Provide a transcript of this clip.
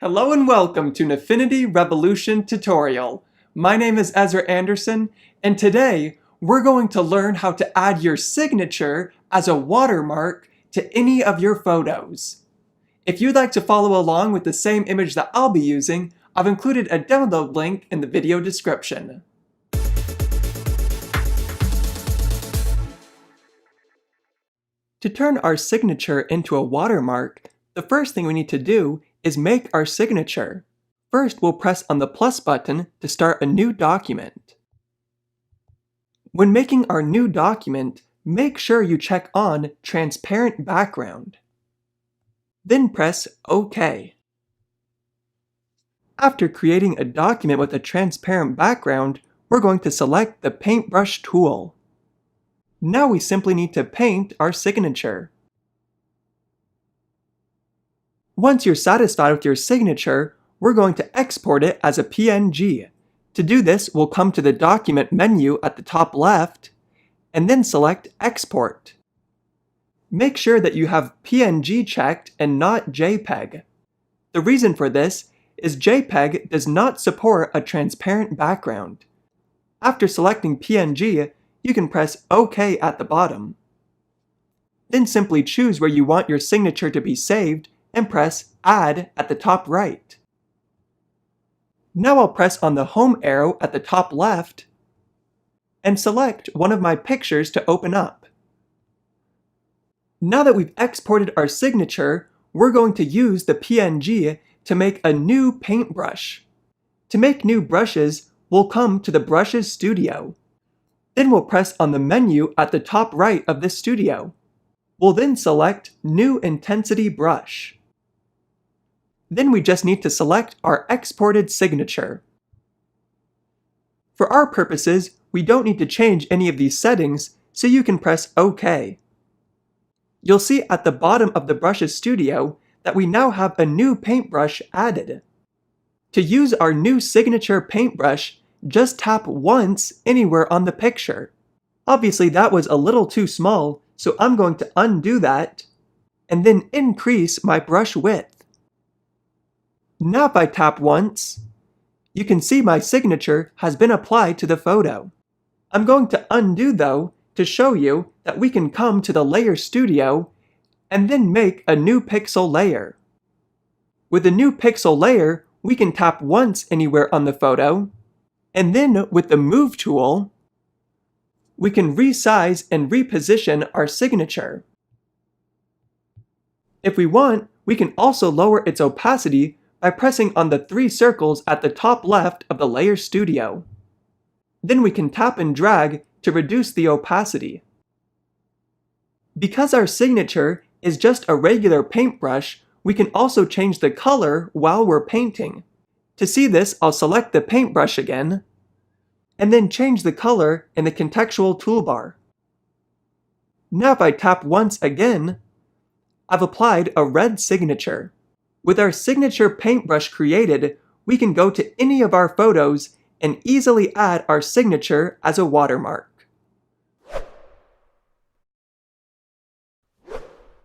Hello and welcome to an Affinity Revolution tutorial. My name is Ezra Anderson, and today we're going to learn how to add your signature as a watermark to any of your photos. If you'd like to follow along with the same image that I'll be using, I've included a download link in the video description. To turn our signature into a watermark, the first thing we need to do is make our signature. First, we'll press on the plus button to start a new document. When making our new document, make sure you check on Transparent Background. Then press OK. After creating a document with a transparent background, we're going to select the Paintbrush tool. Now we simply need to paint our signature. Once you're satisfied with your signature, we're going to export it as a PNG. To do this, we'll come to the Document menu at the top left, and then select Export. Make sure that you have PNG checked and not JPEG. The reason for this is JPEG does not support a transparent background. After selecting PNG, you can press OK at the bottom. Then simply choose where you want your signature to be saved and press Add at the top right. Now I'll press on the home arrow at the top left and select one of my pictures to open up. Now that we've exported our signature, we're going to use the PNG to make a new paintbrush. To make new brushes, we'll come to the Brushes Studio. Then we'll press on the menu at the top right of this studio. We'll then select New Intensity Brush. Then we just need to select our exported signature. For our purposes, we don't need to change any of these settings, so you can press OK. You'll see at the bottom of the Brushes Studio that we now have a new paintbrush added. To use our new signature paintbrush, just tap once anywhere on the picture. Obviously that was a little too small, so I'm going to undo that, and then increase my brush width. Now if I tap once, you can see my signature has been applied to the photo. I'm going to undo though to show you that we can come to the Layer Studio and then make a new pixel layer. With a new pixel layer, we can tap once anywhere on the photo, and then with the Move tool, we can resize and reposition our signature. If we want, we can also lower its opacity by pressing on the three circles at the top left of the Layer Studio. Then we can tap and drag to reduce the opacity. Because our signature is just a regular paintbrush, we can also change the color while we're painting. To see this, I'll select the paintbrush again, and then change the color in the contextual toolbar. Now if I tap once again, I've applied a red signature. With our signature paintbrush created, we can go to any of our photos and easily add our signature as a watermark.